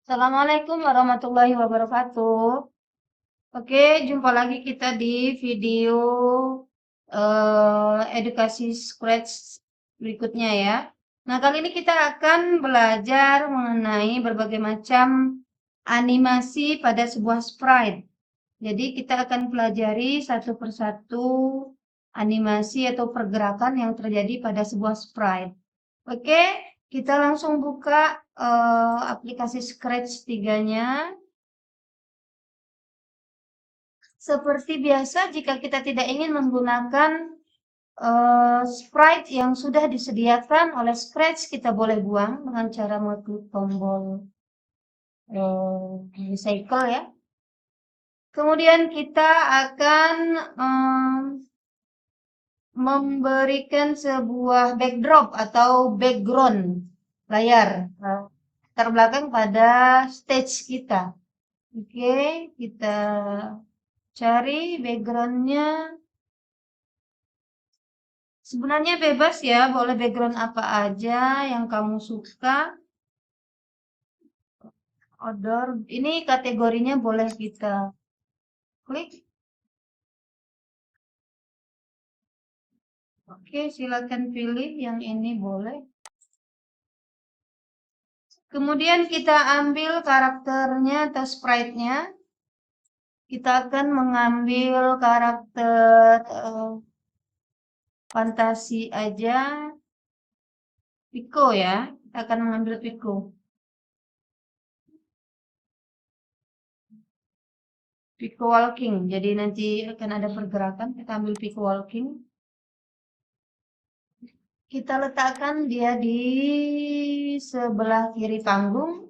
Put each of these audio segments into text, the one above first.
Assalamualaikum warahmatullahi wabarakatuh. Oke, jumpa lagi kita di video edukasi Scratch berikutnya ya. Nah, kali ini kita akan belajar mengenai berbagai macam animasi pada sebuah sprite. Jadi kita akan pelajari satu persatu animasi atau pergerakan yang terjadi pada sebuah sprite. Oke, kita langsung buka aplikasi Scratch 3-nya. Seperti biasa, jika kita tidak ingin menggunakan sprite yang sudah disediakan oleh Scratch, kita boleh buang dengan cara mengklik tombol recycle ya. Kemudian kita akan memberikan sebuah backdrop atau background layar terbelakang pada stage kita. Oke, kita cari backgroundnya. Sebenarnya bebas ya, boleh background apa aja yang kamu suka. Outdoor, ini kategorinya boleh kita klik. Oke, silakan pilih yang ini boleh. Kemudian kita ambil karakternya atau sprite-nya. Kita akan mengambil karakter fantasi aja. Pico ya, kita akan mengambil Pico. Pico walking, jadi nanti akan ada pergerakan, kita ambil Pico walking. Kita letakkan dia di sebelah kiri panggung.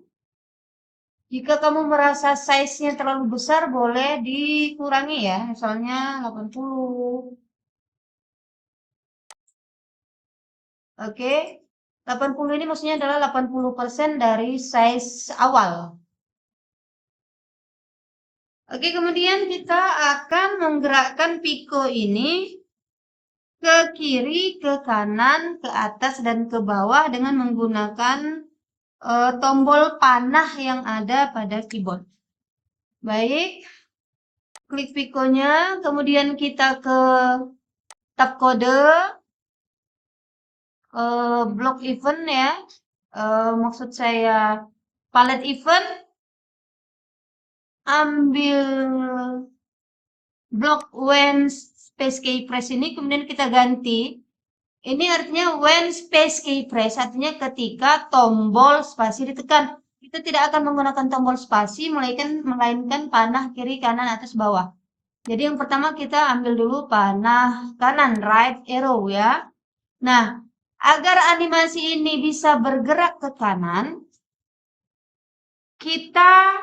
Jika kamu merasa size-nya terlalu besar, boleh dikurangi ya, misalnya 80. Oke, 80 ini maksudnya adalah 80% dari size awal. Oke, kemudian kita akan menggerakkan Pico ini ke kiri, ke kanan, ke atas, dan ke bawah dengan menggunakan tombol panah yang ada pada keyboard. Baik, klik Pico-nya, kemudian kita ke tab kode, block event ya, maksud saya palette event, ambil block when space key press ini, kemudian kita ganti. Ini artinya when space key press, artinya ketika tombol spasi ditekan. Kita tidak akan menggunakan tombol spasi, melainkan panah kiri, kanan, atas, bawah. Jadi yang pertama kita ambil dulu panah kanan, right arrow ya. Nah, agar animasi ini bisa bergerak ke kanan, kita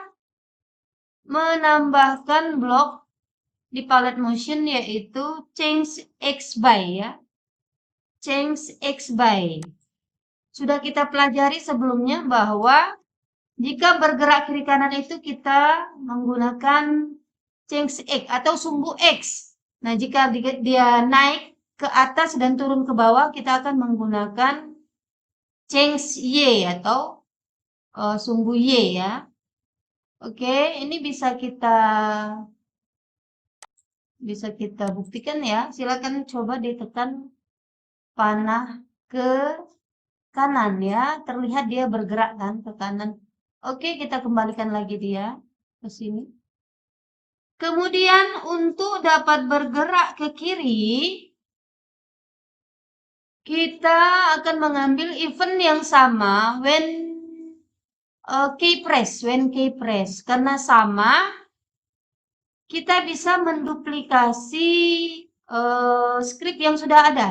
menambahkan blok di palette motion yaitu change X by ya. Change X by. Sudah kita pelajari sebelumnya bahwa jika bergerak kiri kanan itu kita menggunakan change X atau sumbu X. Nah, jika dia naik ke atas dan turun ke bawah, kita akan menggunakan change Y atau sumbu Y ya. Oke, ini bisa kita buktikan ya. Silakan coba ditekan panah ke kanan ya. Terlihat dia bergerak kan ke kanan. Oke, kita kembalikan lagi dia ke sini. Kemudian untuk dapat bergerak ke kiri, kita akan mengambil event yang sama when key press. Karena sama, kita bisa menduplikasi script yang sudah ada.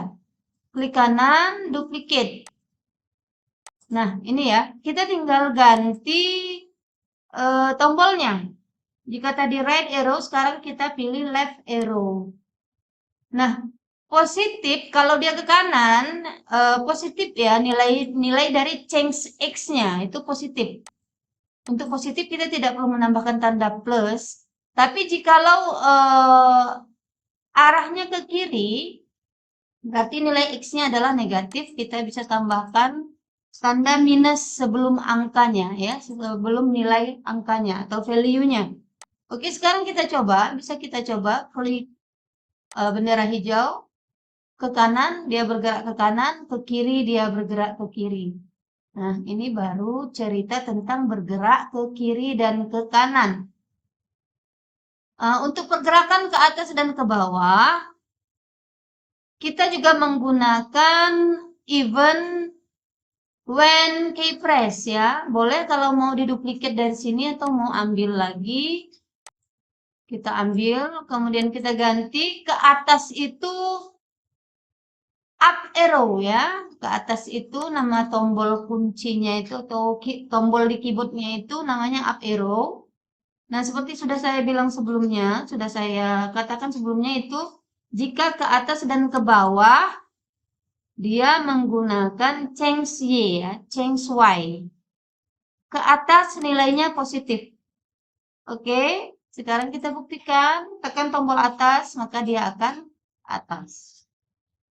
Klik kanan, duplicate. Nah, ini ya, kita tinggal ganti tombolnya. Jika tadi right arrow, sekarang kita pilih left arrow. Nah, positif, kalau dia ke kanan, positif ya, nilai dari change X-nya, itu positif. Untuk positif, kita tidak perlu menambahkan tanda plus. Tapi jikalau arahnya ke kiri, berarti nilai X-nya adalah negatif, kita bisa tambahkan tanda minus sebelum angkanya ya, sebelum nilai angkanya atau value-nya. Oke, sekarang kita coba, bisa kita coba klik bendera hijau, ke kanan dia bergerak ke kanan, ke kiri dia bergerak ke kiri. Nah, ini baru cerita tentang bergerak ke kiri dan ke kanan. Untuk pergerakan ke atas dan ke bawah, kita juga menggunakan event when key press ya. Boleh kalau mau diduplikat dari sini atau mau ambil lagi, kita ambil, kemudian kita ganti ke atas itu up arrow ya. Ke atas itu nama tombol kuncinya itu atau tombol di keyboardnya itu namanya up arrow. Nah, seperti sudah saya bilang sebelumnya, sudah saya katakan sebelumnya itu, jika ke atas dan ke bawah, dia menggunakan change Y ya, change Y. Ke atas nilainya positif. Oke, sekarang kita buktikan, tekan tombol atas, maka dia akan atas.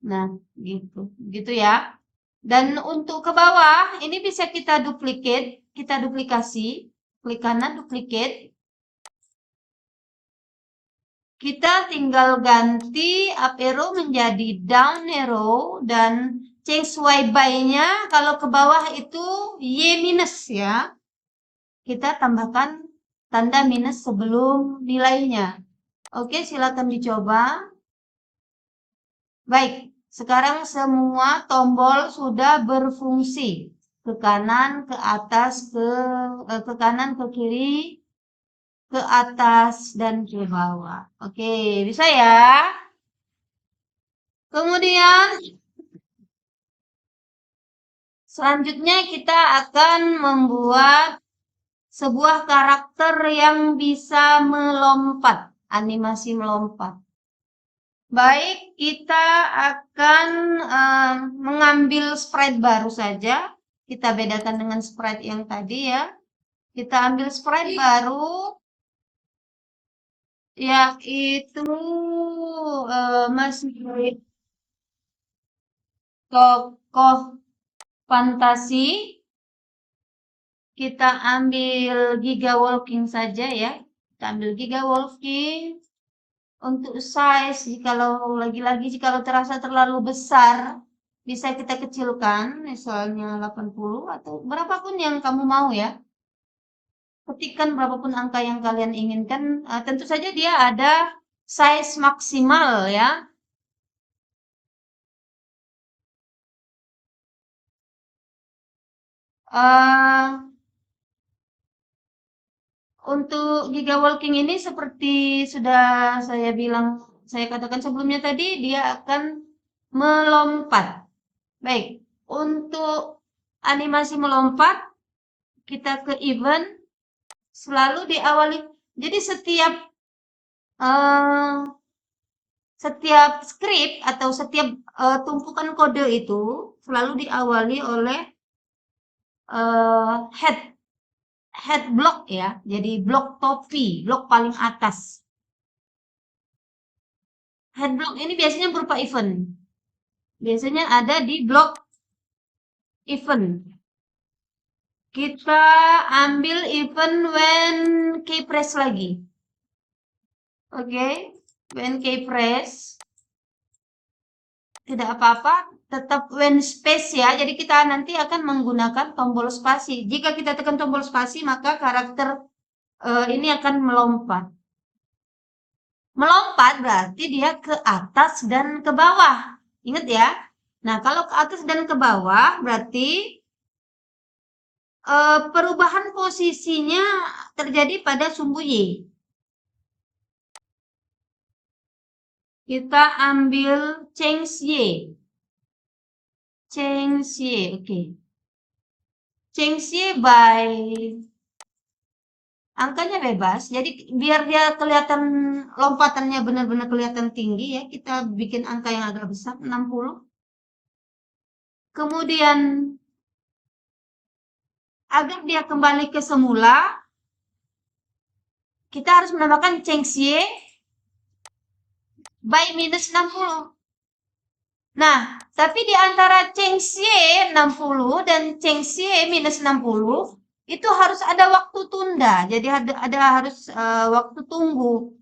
Nah, gitu, gitu ya. Dan untuk ke bawah, ini bisa kita duplikasi, klik kanan duplicate. Kita tinggal ganti up arrow menjadi down arrow dan change Y by-nya kalau ke bawah itu Y minus ya. Kita tambahkan tanda minus sebelum nilainya. Oke, silakan dicoba. Baik, sekarang semua tombol sudah berfungsi. Ke kanan, ke atas, ke kanan, ke kiri, ke atas, dan ke bawah. Oke, bisa ya? Kemudian, selanjutnya kita akan membuat sebuah karakter yang bisa melompat, animasi melompat. Baik, kita akan mengambil sprite baru saja. Kita bedakan dengan sprite yang tadi ya. Kita ambil sprite baru, yaitu masih tokoh fantasi. Kita ambil Giga Walking saja ya. Kita ambil Giga Walking. Untuk size, jikalau lagi-lagi jikalau terasa terlalu besar, bisa kita kecilkan, misalnya 80 atau berapapun yang kamu mau ya. Ketikkan berapapun angka yang kalian inginkan. Tentu saja dia ada size maksimal ya. Untuk Giga Walking ini seperti sudah saya katakan sebelumnya tadi, dia akan melompat. Baik, untuk animasi melompat, kita ke event, selalu diawali. Jadi setiap script atau setiap tumpukan kode itu selalu diawali oleh head block ya. Jadi blok topi, blok paling atas. Head block ini biasanya berupa event. Biasanya ada di blok event. Kita ambil event when key press lagi. Oke, when key press. Tidak apa-apa, tetap when space ya. Jadi kita nanti akan menggunakan tombol spasi. Jika kita tekan tombol spasi, maka karakter ini akan melompat. Melompat berarti dia ke atas dan ke bawah. Ingat ya. Nah, kalau ke atas dan ke bawah berarti perubahan posisinya terjadi pada sumbu Y. Kita ambil change Y. Change Y, oke. Change Y by angkanya bebas. Jadi biar dia kelihatan lompatannya benar-benar kelihatan tinggi ya, kita bikin angka yang agak besar, 60. Kemudian agar dia kembali ke semula, kita harus menambahkan change Y by minus 60. Nah, tapi di antara change Y 60 dan change Y minus 60, itu harus ada waktu tunda. Jadi ada harus waktu tunggu.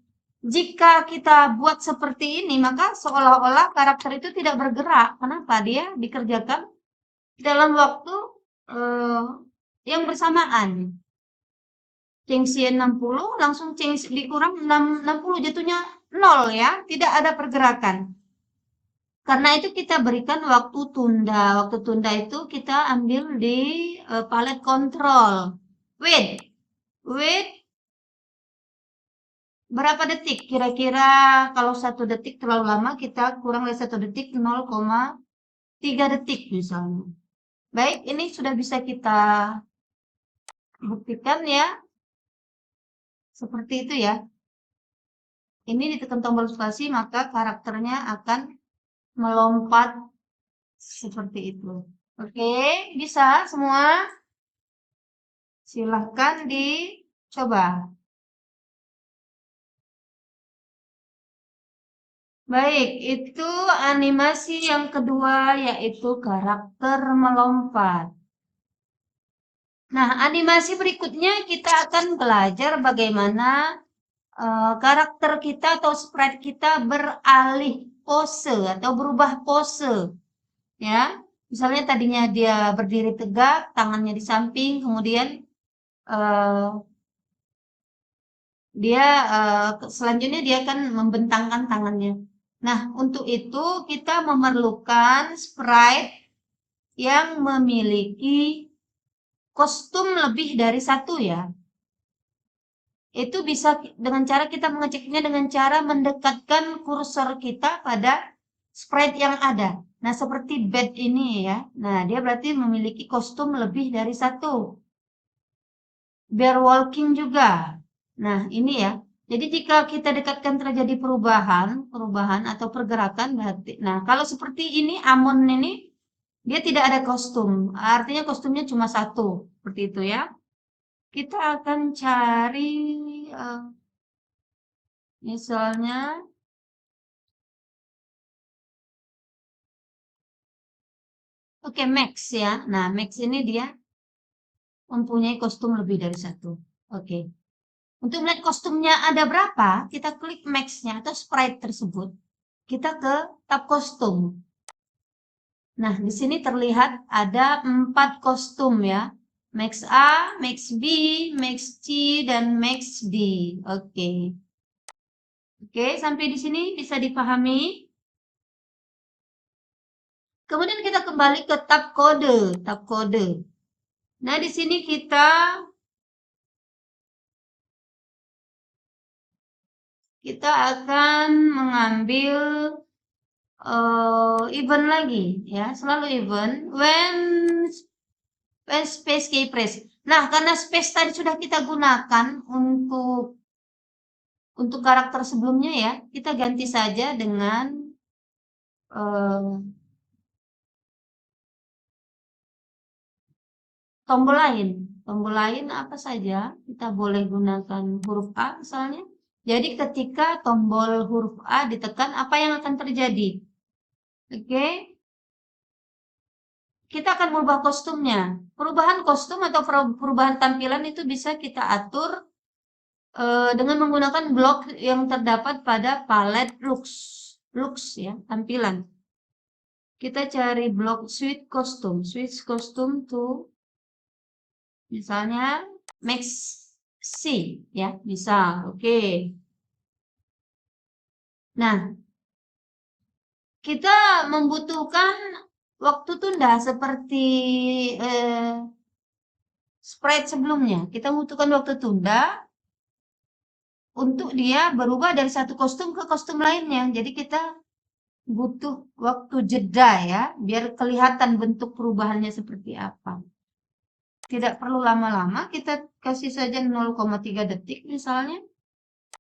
Jika kita buat seperti ini, maka seolah-olah karakter itu tidak bergerak. Kenapa? Dia dikerjakan dalam waktu yang bersamaan. Change Y 60 langsung change dikurang 60 jatuhnya 0 ya, tidak ada pergerakan. Karena itu kita berikan waktu tunda. Waktu tunda itu kita ambil di palette control. Wait berapa detik? Kira-kira kalau 1 detik terlalu lama, kita kurang dari 1 detik 0,3 detik misalnya. Baik, ini sudah bisa kita buktikan ya. Seperti itu ya. Ini ditekan tombol spasi, maka karakternya akan melompat seperti itu. Oke, bisa semua? Silahkan dicoba. Baik, itu animasi yang kedua, yaitu karakter melompat. Nah, animasi berikutnya kita akan belajar bagaimana karakter kita atau sprite kita beralih pose atau berubah pose. Ya, misalnya tadinya dia berdiri tegak, tangannya di samping, kemudian dia selanjutnya dia akan membentangkan tangannya. Nah, untuk itu kita memerlukan sprite yang memiliki kostum lebih dari satu ya. Itu bisa dengan cara kita mengeceknya dengan cara mendekatkan kursor kita pada sprite yang ada. Nah, seperti bed ini ya. Nah, dia berarti memiliki kostum lebih dari satu. Bear walking juga. Nah, ini ya. Jadi jika kita dekatkan terjadi perubahan atau pergerakan berarti. Nah, kalau seperti ini Amon ini dia tidak ada kostum. Artinya kostumnya cuma satu. Seperti itu ya. Kita akan cari misalnya oke, Max ya. Nah, Max ini dia mempunyai kostum lebih dari satu. Oke. Untuk melihat kostumnya ada berapa, kita klik Max-nya atau sprite tersebut. Kita ke tab kostum. Nah, di sini terlihat ada 4 kostum ya. Max A, Max B, Max C, dan Max D. Oke. Oke, sampai di sini bisa dipahami. Kemudian kita kembali ke tab kode. Nah, di sini kita akan mengambil event lagi ya, selalu event when space key press. Nah, karena space tadi sudah kita gunakan untuk karakter sebelumnya ya, kita ganti saja dengan tombol lain. Tombol lain apa saja, kita boleh gunakan huruf A misalnya. Jadi ketika tombol huruf A ditekan, apa yang akan terjadi? Oke. Kita akan merubah kostumnya. Perubahan kostum atau perubahan tampilan itu bisa kita atur dengan menggunakan blok yang terdapat pada palet looks ya, tampilan. Kita cari blok switch costume to misalnya Max C ya, misal. Oke. Nah, kita membutuhkan waktu tunda seperti sprite sebelumnya. Kita membutuhkan waktu tunda untuk dia berubah dari satu kostum ke kostum lainnya. Jadi kita butuh waktu jeda ya, biar kelihatan bentuk perubahannya seperti apa. Tidak perlu lama-lama, kita kasih saja 0,3 detik misalnya.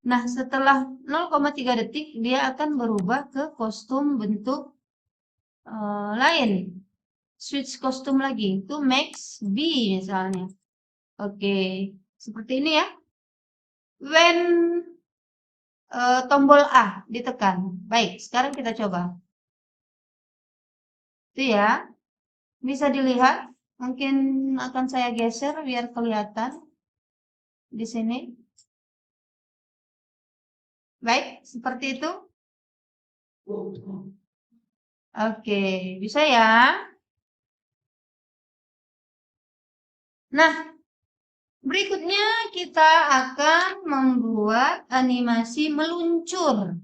Nah, setelah 0,3 detik, dia akan berubah ke kostum bentuk lain. Switch kostum lagi, itu Max B misalnya. Oke, seperti ini ya. When tombol A ditekan. Baik, sekarang kita coba. Itu ya. Bisa dilihat. Mungkin akan saya geser biar kelihatan di sini. Baik, seperti itu. Oke, bisa ya. Nah, berikutnya kita akan membuat animasi meluncur.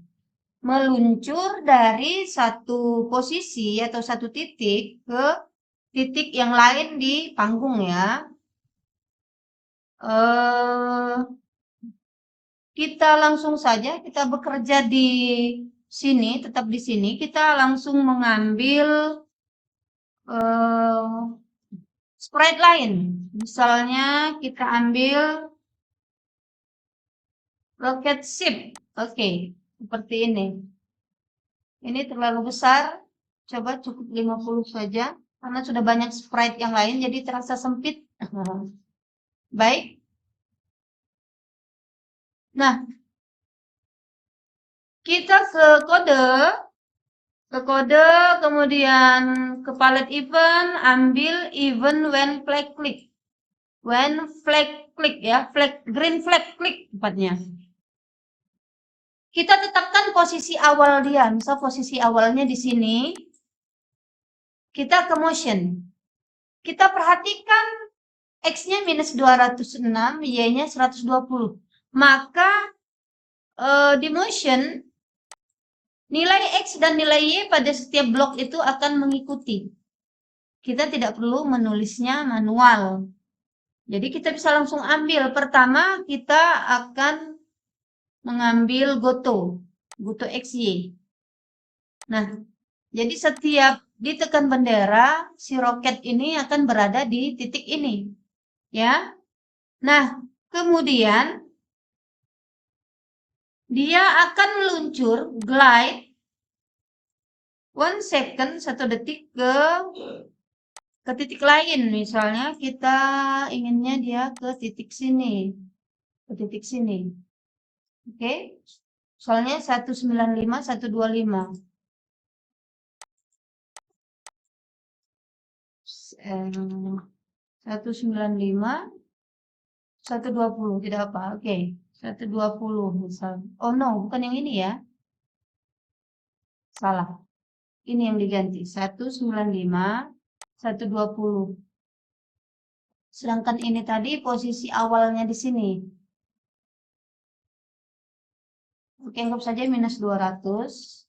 Meluncur dari satu posisi atau satu titik ke titik yang lain di panggung ya. Kita langsung saja, kita bekerja di sini, tetap di sini, kita langsung mengambil sprite lain. Misalnya kita ambil rocket ship. Oke, seperti ini. Ini terlalu besar. Coba cukup 50 saja. Karena sudah banyak sprite yang lain, jadi terasa sempit. Baik. Nah, kita ke kode, kemudian ke palette event, ambil event when flag click. When flag click ya, green flag click tepatnya. Kita tetapkan posisi awal dia, misal posisi awalnya di sini. Kita ke motion. Kita perhatikan X-nya minus 206, Y-nya 120. Maka di motion, nilai X dan nilai Y pada setiap blok itu akan mengikuti. Kita tidak perlu menulisnya manual. Jadi kita bisa langsung ambil. Pertama kita akan mengambil goto XY. Nah, jadi setiap ditekan bendera, si roket ini akan berada di titik ini. Ya. Nah, kemudian dia akan meluncur, glide, 1 second, 1 detik ke titik lain. Misalnya kita inginnya dia ke titik sini. Ke titik sini. Oke. Soalnya 195, 125. 195, 120, tidak apa. Oke, 120 misal. Oh no, bukan yang ini ya. Salah. Ini yang diganti. 195, 120. Sedangkan ini tadi posisi awalnya di sini. Oke, anggap saja minus 200.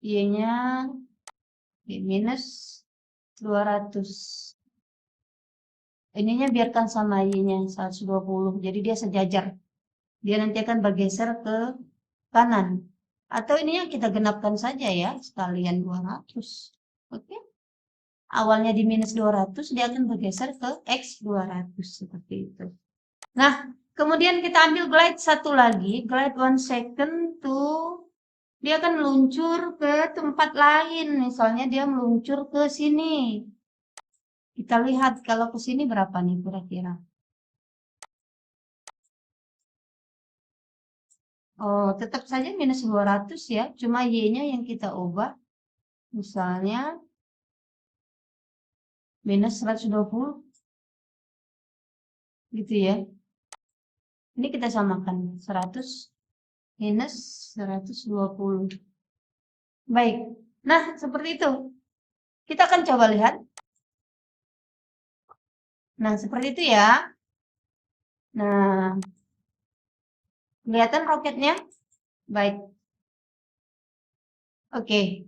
Y-nya minus 200. Ininya biarkan sama Y-nya 120. Jadi dia sejajar. Dia nanti akan bergeser ke kanan. Atau ini yang kita genapkan saja ya, sekalian 200. Oke. Awalnya di minus 200, dia akan bergeser ke X 200. Seperti itu. Nah, kemudian kita ambil glide satu lagi. Glide 1 second to, dia akan meluncur ke tempat lain. Misalnya dia meluncur ke sini. Kita lihat kalau ke sini berapa nih kira-kira. Oh, tetap saja minus 200 ya. Cuma Y-nya yang kita ubah. Misalnya minus 120. Gitu ya. Ini kita samakan. 100 minus 120. Baik. Nah, seperti itu. Kita akan coba lihat. Nah, seperti itu ya. Nah, kelihatan roketnya? Baik. Oke.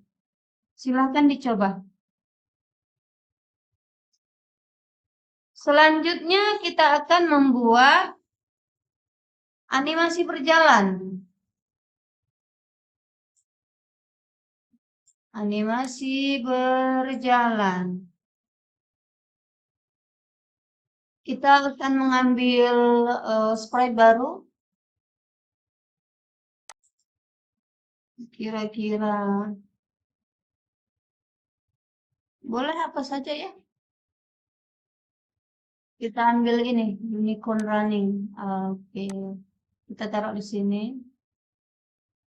Silahkan dicoba. Selanjutnya kita akan membuat animasi berjalan. Animasi berjalan. Kita akan mengambil sprite baru. Kira-kira boleh apa saja ya. Kita ambil ini, unicorn running. Oke. Kita taruh di sini.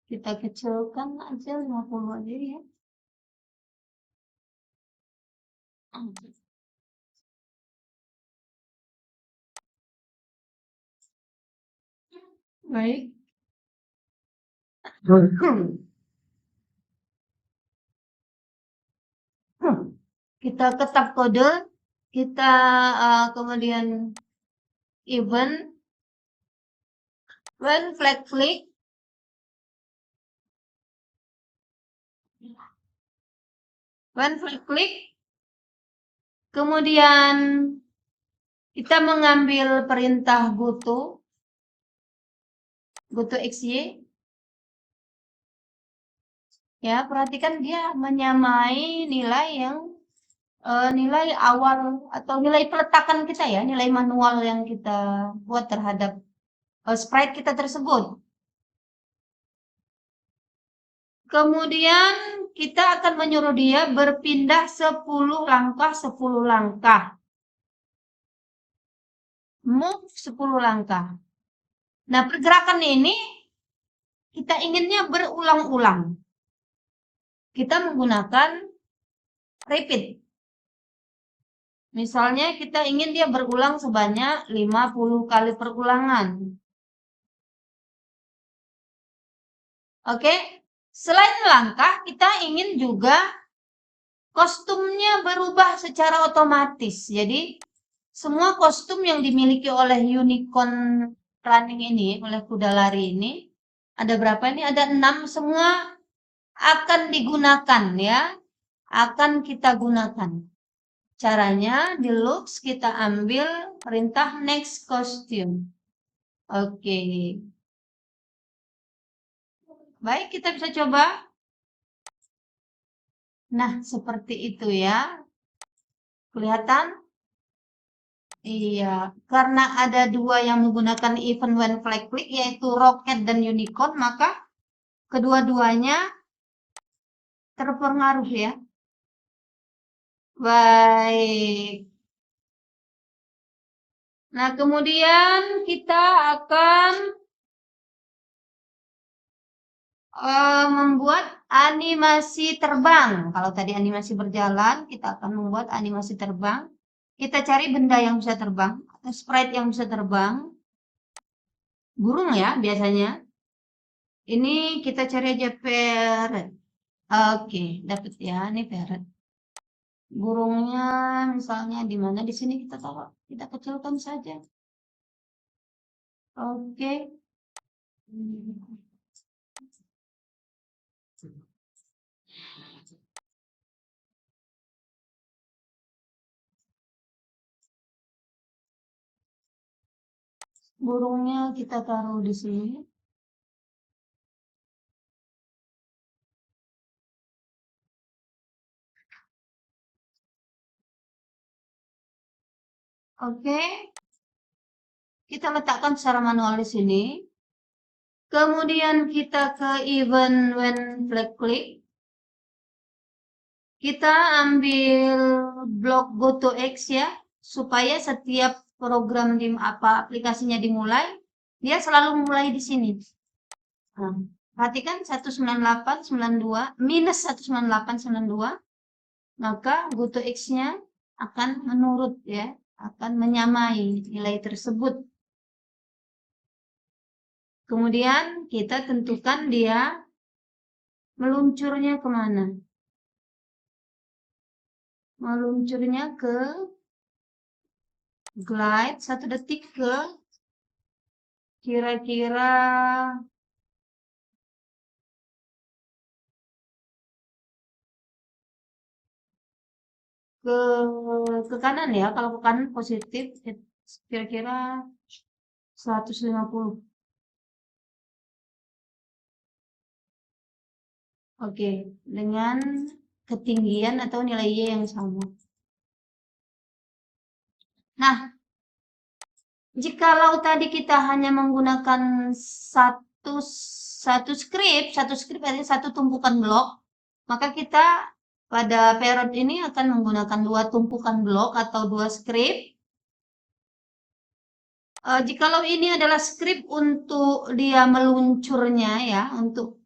Kita kecilkan aja 50 aja ya. Baik. Kita ketik kode, kita kemudian event, when flag click, kemudian kita mengambil perintah goto xy. Ya, perhatikan dia menyamai nilai yang nilai awal atau nilai peletakan kita ya, nilai manual yang kita buat terhadap sprite kita tersebut. Kemudian kita akan menyuruh dia berpindah 10 langkah, 10 langkah. Move 10 langkah. Nah, pergerakan ini kita inginnya berulang-ulang. Kita menggunakan repeat. Misalnya kita ingin dia berulang sebanyak 50 kali perulangan. Oke, selain langkah, kita ingin juga kostumnya berubah secara otomatis. Jadi, semua kostum yang dimiliki oleh unicorn running ini, oleh kuda lari ini, ada berapa ini? Ada 6, semua akan digunakan ya, akan kita gunakan. Caranya di loops kita ambil perintah next costume. Oke. Baik, kita bisa coba. Nah, seperti itu ya. Kelihatan? Iya, karena ada 2 yang menggunakan event when flag click, yaitu rocket dan unicorn, maka kedua-duanya terpengaruh ya. Baik. Nah, kemudian kita akan membuat animasi terbang. Kalau tadi animasi berjalan, kita akan membuat animasi terbang. Kita cari benda yang bisa terbang, atau sprite yang bisa terbang. Burung ya, biasanya. Ini kita cari aja parrot. Oke, dapat ya, ini parrot. Burungnya misalnya di mana? Di sini kita taruh, kita kecilkan saja. Oke. Burungnya kita taruh di sini. Oke. Kita letakkan secara manual di sini. Kemudian kita ke event when flag click. Kita ambil blok GoToX ya, supaya setiap program di aplikasinya dimulai, dia selalu mulai di sini. Nah, perhatikan 19892 minus 19892, maka GoToX-nya akan menurut ya, akan menyamai nilai tersebut. Kemudian kita tentukan dia meluncurnya kemana. Meluncurnya ke glide 1 detik ke kira-kira ke kanan ya. Kalau ke kanan positif kira-kira 150. Oke, dengan ketinggian atau nilai Y yang sama. Nah, jikalau tadi kita hanya menggunakan satu script artinya satu tumpukan blok, maka kita pada parrot ini akan menggunakan 2 tumpukan blok atau 2 script. Jikalau ini adalah script untuk dia meluncurnya ya, untuk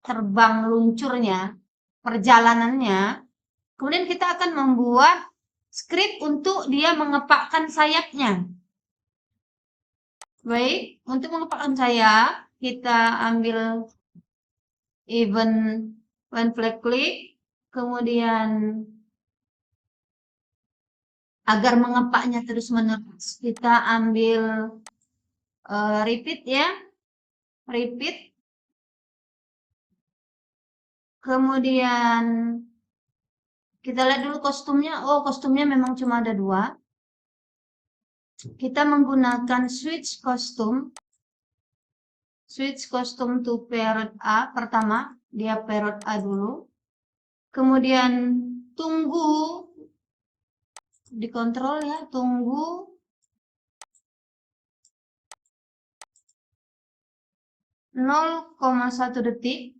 terbang luncurnya, perjalanannya, kemudian kita akan membuat script untuk dia mengepakkan sayapnya. Baik, untuk mengepakkan sayap, kita ambil event when flag click, kemudian agar mengepaknya terus-menerus, kita ambil repeat ya, repeat. Kemudian kita lihat dulu kostumnya. Oh, kostumnya memang cuma ada 2. Kita menggunakan switch kostum to parrot A. Pertama, dia parrot A dulu. Kemudian tunggu, dikontrol ya, tunggu 0,1 detik.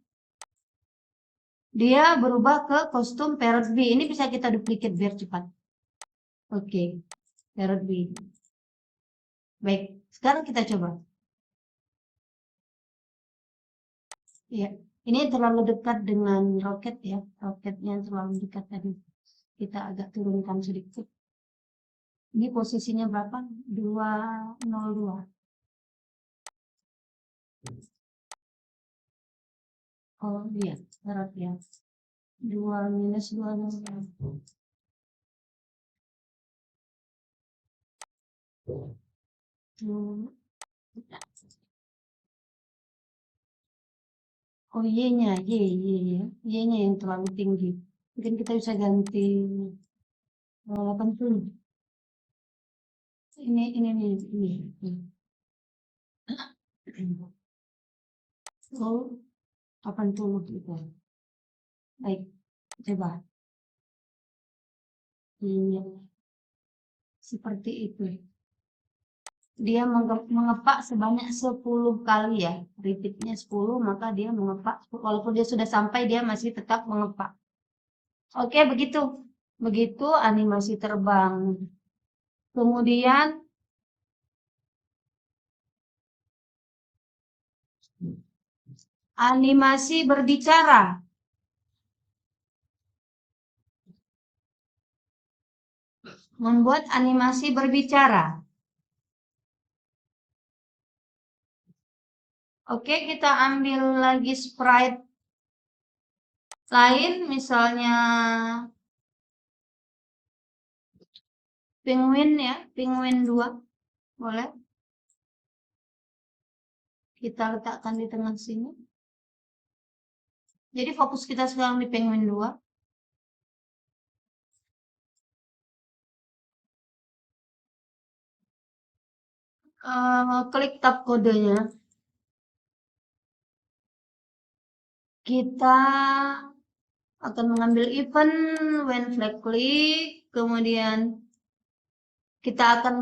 Dia berubah ke kostum parrot B. Ini bisa kita duplicate biar cepat. Oke, parrot B. Baik, sekarang kita coba. Ya, ini terlalu dekat dengan roket ya. Roketnya terlalu dekat tadi. Kita agak turunkan sedikit. Ini posisinya berapa? 202. Oh iya, berat ya. 2 minus 202. Oh Y-nya, Y-nya yang terlalu tinggi. Mungkin kita bisa ganti 80. Ini. Oh, 80 gitu. Baik, coba. Iya, seperti itu. Dia mengepak sebanyak 10 kali ya. Repeatnya 10, maka dia mengepak. Walaupun dia sudah sampai, dia masih tetap mengepak. Oke, begitu. Begitu animasi terbang. Kemudian animasi berbicara. Membuat animasi berbicara. Oke, kita ambil lagi sprite lain, misalnya penguin ya, penguin 2. Boleh. Kita letakkan di tengah sini. Jadi fokus kita sekarang di penguin 2. Klik tab kodenya. Kita akan mengambil event when flag click, kemudian kita akan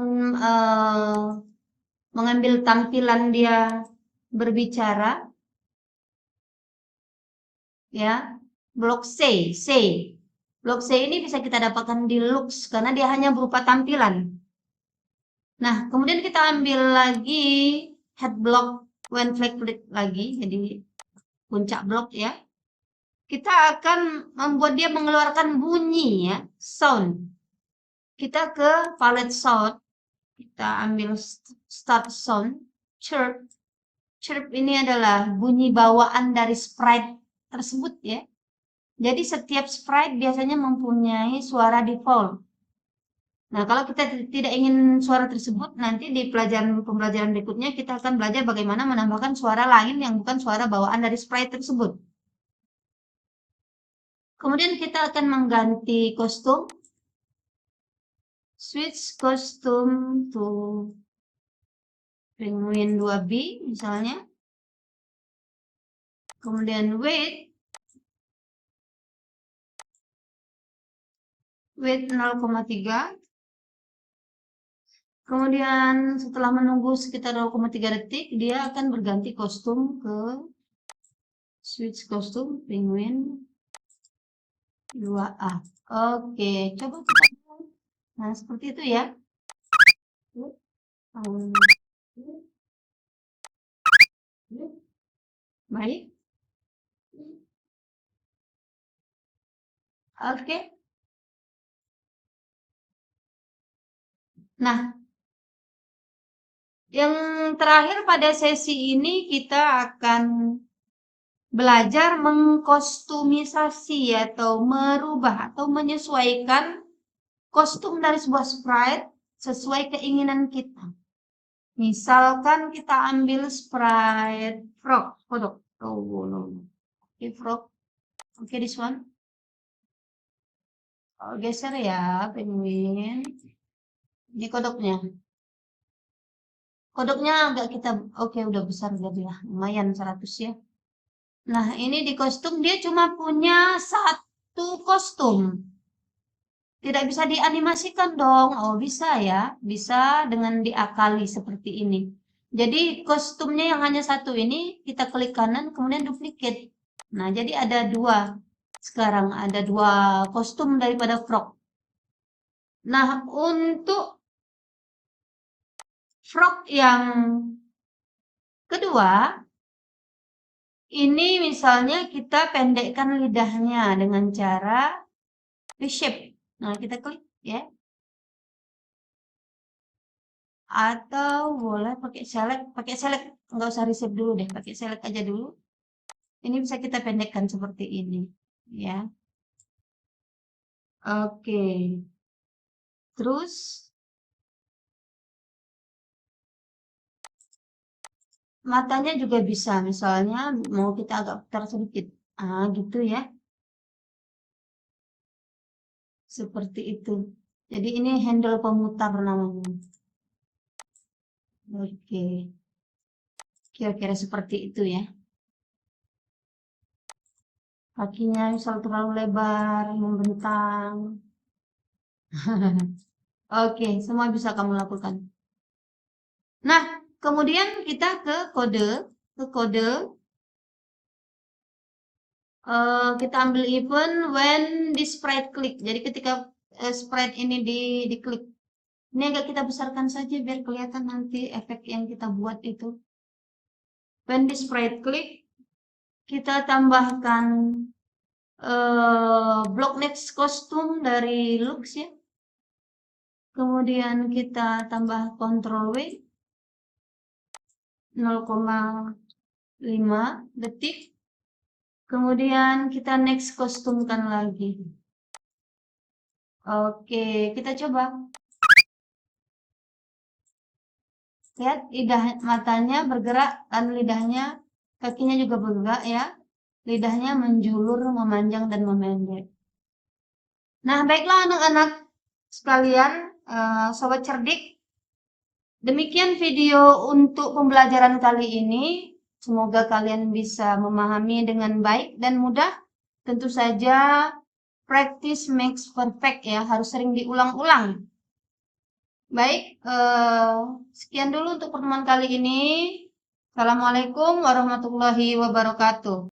mengambil tampilan dia berbicara, ya. Blok C. Blok C ini bisa kita dapatkan di looks karena dia hanya berupa tampilan. Nah, kemudian kita ambil lagi head block when flag click lagi, jadi puncak blok ya. Kita akan membuat dia mengeluarkan bunyi ya, sound. Kita ke palette sound, kita ambil start sound, chirp. Chirp ini adalah bunyi bawaan dari sprite tersebut ya. Jadi setiap sprite biasanya mempunyai suara default. Nah, kalau kita tidak ingin suara tersebut, nanti di pembelajaran berikutnya kita akan belajar bagaimana menambahkan suara lain yang bukan suara bawaan dari sprite tersebut. Kemudian kita akan mengganti kostum. Switch kostum to penguin 2B misalnya. Kemudian weight 0,3. Kemudian setelah menunggu sekitar 0,3 detik, dia akan berganti kostum ke switch kostum penguin 2A. Oke, coba kita mulai. Nah, seperti itu ya. Baik. Oke. Nah, yang terakhir pada sesi ini kita akan belajar mengkostumisasi atau merubah atau menyesuaikan kostum dari sebuah sprite sesuai keinginan kita. Misalkan kita ambil sprite frog, kodok. Oh, no. Okay, frog. Okay, this one. Oh, geser ya, penguin. Ini kodoknya. Kodoknya agak kita, oke udah besar jadi lah. Lumayan 100 ya. Nah, ini di kostum dia cuma punya satu kostum. Tidak bisa dianimasikan dong. Oh, bisa ya. Bisa dengan diakali seperti ini. Jadi kostumnya yang hanya satu ini kita klik kanan kemudian duplicate. Nah, jadi ada dua. Sekarang ada dua kostum daripada frog. Nah, untuk frog yang kedua, ini misalnya kita pendekkan lidahnya dengan cara reshape. Nah, kita klik ya. Atau boleh pakai select, nggak usah reshape dulu deh, pakai select aja dulu. Ini bisa kita pendekkan seperti ini, ya. Oke. Terus matanya juga bisa, misalnya mau kita agak putar sedikit. Ah, gitu ya. Seperti itu. Jadi ini handle pemutar namanya. Oke. Kira-kira seperti itu ya. Kakinya misal terlalu lebar, membentang. Oke, semua bisa kamu lakukan. Nah, kemudian kita ke kode. Kita ambil event when di sprite click. Jadi ketika sprite ini diklik. Ini agak kita besarkan saja biar kelihatan nanti efek yang kita buat itu. When di sprite click, kita tambahkan block next kostum dari looks ya. Kemudian kita tambah Ctrl W 0,5 detik. Kemudian kita next kostumkan lagi. Oke, kita coba. Lihat matanya bergerak dan lidahnya, kakinya juga bergerak ya. Lidahnya menjulur, memanjang dan memendek. Nah, baiklah anak-anak sekalian, sobat cerdik. Demikian video untuk pembelajaran kali ini. Semoga kalian bisa memahami dengan baik dan mudah. Tentu saja practice makes perfect ya, harus sering diulang-ulang. Baik, sekian dulu untuk pertemuan kali ini. Assalamualaikum warahmatullahi wabarakatuh.